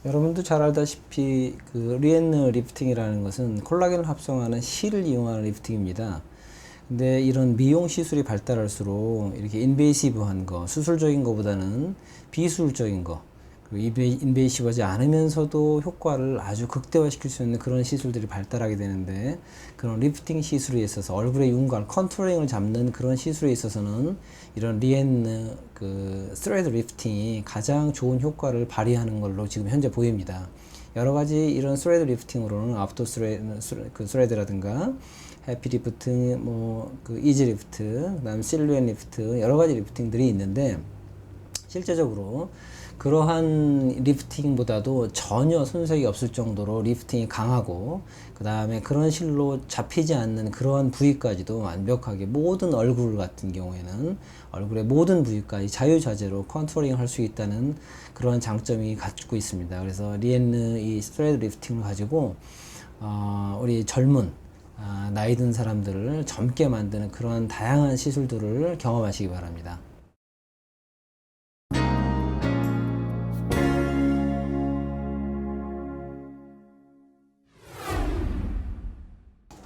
여러분도 잘 알다시피 그 리앤느 리프팅이라는 것은 콜라겐을 합성하는 실을 이용하는 리프팅입니다. 근데 이런 미용 시술이 발달할수록 이렇게 인베이시브한 거, 수술적인 거보다는 비수술적인 거, 그리고 인베이시브하지 않으면서도 효과를 아주 극대화시킬 수 있는 그런 시술들이 발달하게 되는데, 그런 리프팅 시술에 있어서 얼굴의 윤곽, 컨투어링을 잡는 그런 시술에 있어서는 이런 리앤느 그 스트레이트 리프팅이 가장 좋은 효과를 발휘하는 걸로 지금 현재 보입니다. 여러 가지 이런 스트레이트 리프팅으로는 아프터 스트레이트라든가 해피 리프트, 그 이지 리프트, 그다음 실루엣 리프트, 여러 가지 리프팅들이 있는데, 실제적으로 그러한 리프팅보다도 전혀 손색이 없을 정도로 리프팅이 강하고, 그 다음에 그런 실로 잡히지 않는 그러한 부위까지도 완벽하게 모든 얼굴 같은 경우에는 얼굴의 모든 부위까지 자유자재로 컨투어링 할 수 있다는 그러한 장점이 갖고 있습니다. 그래서 리앤느 이 스트레이트 리프팅을 가지고 우리 젊은 나이 든 사람들을 젊게 만드는 그런 다양한 시술들을 경험하시기 바랍니다.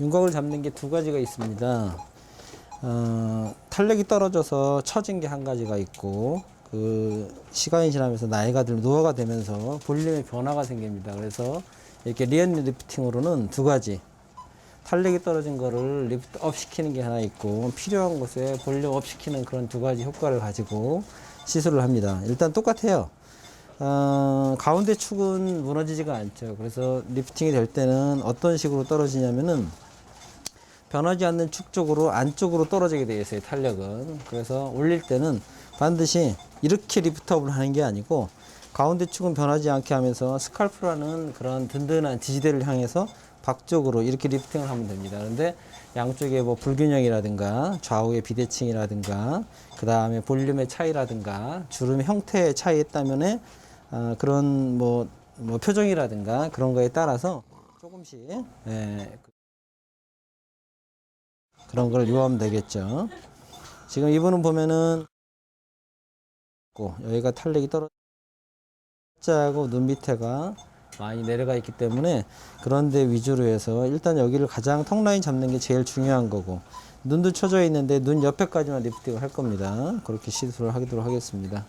윤곽을 잡는 게 두 가지가 있습니다. 탄력이 떨어져서 처진 게 한 가지가 있고, 그 시간이 지나면서 나이가 들면 노화가 되면서 볼륨의 변화가 생깁니다. 그래서 이렇게 리앤느 리프팅으로는 두 가지, 탄력이 떨어진 거를 리프트 업 시키는 게 하나 있고, 필요한 곳에 볼륨 업 시키는 그런 두 가지 효과를 가지고 시술을 합니다. 일단 똑같아요. 가운데 축은 무너지지가 않죠. 그래서 리프팅이 될 때는 어떤 식으로 떨어지냐면은 변하지 않는 축 쪽으로 안쪽으로 떨어지게 되어 있어요, 탄력은. 그래서 올릴 때는 반드시 이렇게 리프트업을 하는 게 아니고, 가운데 축은 변하지 않게 하면서 스칼프라는 그런 든든한 지지대를 향해서 박쪽으로 이렇게 리프팅을 하면 됩니다. 그런데 양쪽에 뭐 불균형이라든가 좌우의 비대칭이라든가 그 다음에 볼륨의 차이라든가 주름의 형태의 차이에 따면에 그런 표정이라든가 그런 거에 따라서 조금씩 그런 걸 유하면 되겠죠. 지금 이분은 보면은 여기가 탄력이 떨어지고 눈 밑에가 많이 내려가 있기 때문에 그런데 위주로 해서 일단 여기를 가장 턱 라인 잡는 게 제일 중요한 거고, 눈도 쳐져 있는데 눈 옆에까지만 리프팅을 할 겁니다. 그렇게 시술을 하도록 하겠습니다.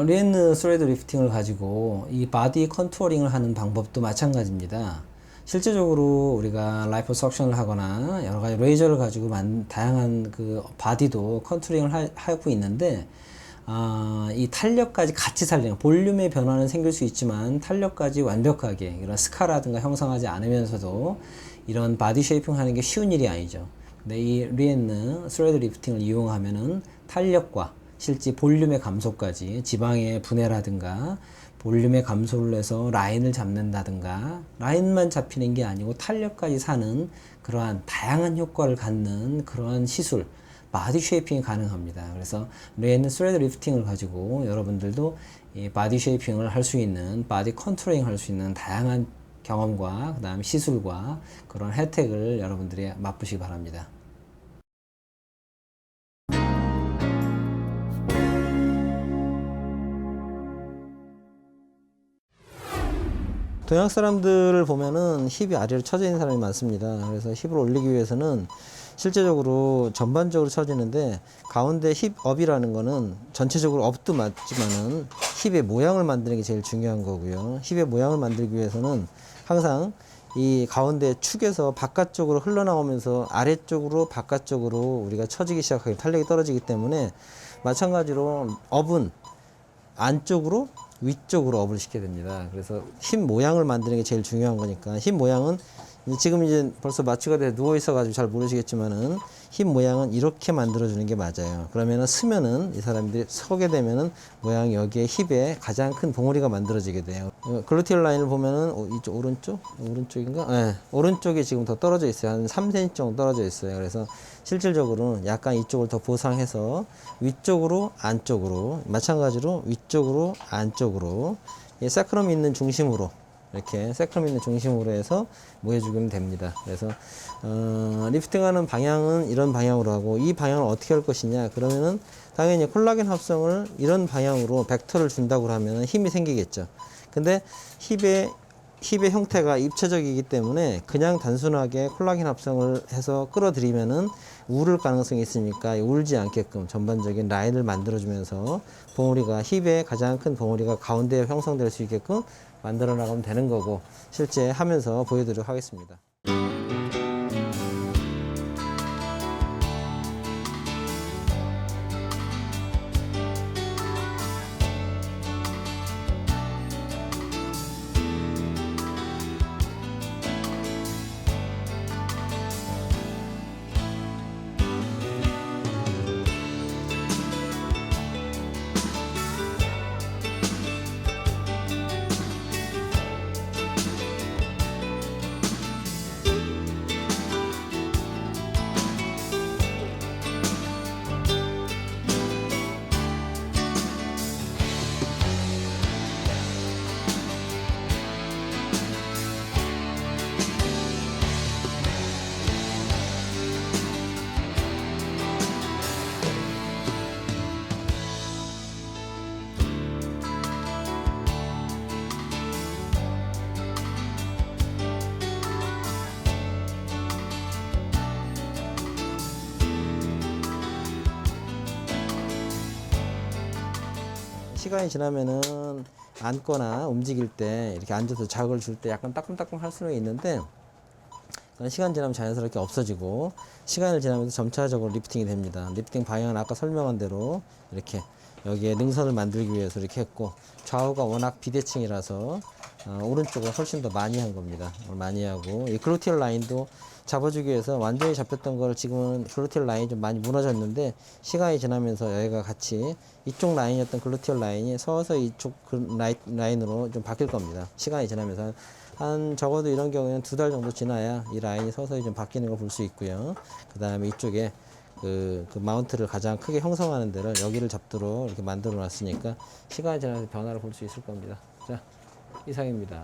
리앤느 스트레이트 리프팅을 가지고 이 바디 컨투어링을 하는 방법도 마찬가지입니다. 실제적으로 우리가 라이프 석션을 하거나 여러 가지 레이저를 가지고 다양한 그 바디도 컨투어링을 하고 있는데, 이 탄력까지 같이 살리는, 볼륨의 변화는 생길 수 있지만 탄력까지 완벽하게 이런 스카라든가 형성하지 않으면서도 이런 바디 쉐이핑 하는 게 쉬운 일이 아니죠. 근데 이 리앤느 스트레이트 리프팅을 이용하면은 탄력과 실제 볼륨의 감소까지, 지방의 분해라든가 볼륨의 감소를 해서 라인을 잡는다든가 라인만 잡히는 게 아니고 탄력까지 사는 그러한 다양한 효과를 갖는 그러한 시술 바디 쉐이핑이 가능합니다. 그래서 리앤느 스레드 리프팅을 가지고 여러분들도 이 바디 쉐이핑을 할 수 있는 바디 컨트롤링 할 수 있는 다양한 경험과 그 다음 시술과 그런 혜택을 여러분들이 맛보시기 바랍니다. 동양 사람들을 보면은 힙이 아래로 처져 있는 사람이 많습니다. 그래서 힙을 올리기 위해서는 실제적으로 전반적으로 처지는데 가운데 힙 업이라는 거는 전체적으로 업도 맞지만은 힙의 모양을 만드는 게 제일 중요한 거고요. 힙의 모양을 만들기 위해서는 항상 이 가운데 축에서 바깥쪽으로 흘러나오면서 아래쪽으로 바깥쪽으로 우리가 처지기 시작하게 탄력이 떨어지기 때문에 마찬가지로 업은 안쪽으로 위쪽으로 업을 시켜야 됩니다. 그래서 힙 모양을 만드는 게 제일 중요한 거니까 힙 모양은 지금 이제 벌써 마취가 돼서 누워 있어 가지고 잘 모르시겠지만은 힙 모양은 이렇게 만들어 주는 게 맞아요. 그러면은 쓰면은 이 사람들이 서게 되면은 모양이 여기에 힙에 가장 큰 봉우리가 만들어지게 돼요. 글루티얼 라인을 보면은 이쪽 오른쪽인가? 네, 오른쪽이 지금 더 떨어져 있어요. 한 3cm 정도 떨어져 있어요. 그래서 실질적으로는 약간 이쪽을 더 보상해서 위쪽으로 안쪽으로 마찬가지로 위쪽으로 안쪽으로 사크럼 있는 중심으로 이렇게 세크럼 있는 중심으로 해서 모여주면 됩니다. 그래서 리프팅하는 방향은 이런 방향으로 하고 이 방향을 어떻게 할 것이냐 그러면은 당연히 콜라겐 합성을 이런 방향으로 벡터를 준다고 하면 힘이 생기겠죠. 근데 힙의 형태가 입체적이기 때문에 그냥 단순하게 콜라겐 합성을 해서 끌어들이면은 우를 가능성이 있으니까 울지 않게끔 전반적인 라인을 만들어주면서 봉우리가 힙의 가장 큰 봉우리가 가운데에 형성될 수 있게끔 만들어 나가면 되는 거고 실제 하면서 보여드리도록 하겠습니다. 시간이 지나면은 앉거나 움직일 때 이렇게 앉아서 자극을 줄 때 약간 따끔따끔 할 수는 있는데 시간 지나면 자연스럽게 없어지고 시간을 지나면서 점차적으로 리프팅이 됩니다. 리프팅 방향은 아까 설명한 대로 이렇게 여기에 능선을 만들기 위해서 이렇게 했고 좌우가 워낙 비대칭이라서 오른쪽을 훨씬 더 많이 한 겁니다. 많이 하고 이 글루티얼 라인도 잡아주기 위해서 완전히 잡혔던 걸 지금은 글루티얼 라인이 좀 많이 무너졌는데 시간이 지나면서 여기가 같이 이쪽 라인이었던 글루티얼 라인이 서서히 이쪽 라인으로 좀 바뀔 겁니다. 시간이 지나면서 한 적어도 이런 경우에는 2달 정도 지나야 이 라인이 서서히 좀 바뀌는 걸 볼 수 있고요. 그 다음에 이쪽에 그 마운트를 가장 크게 형성하는 데를 여기를 잡도록 이렇게 만들어 놨으니까 시간이 지나면서 변화를 볼 수 있을 겁니다. 자, 이상입니다.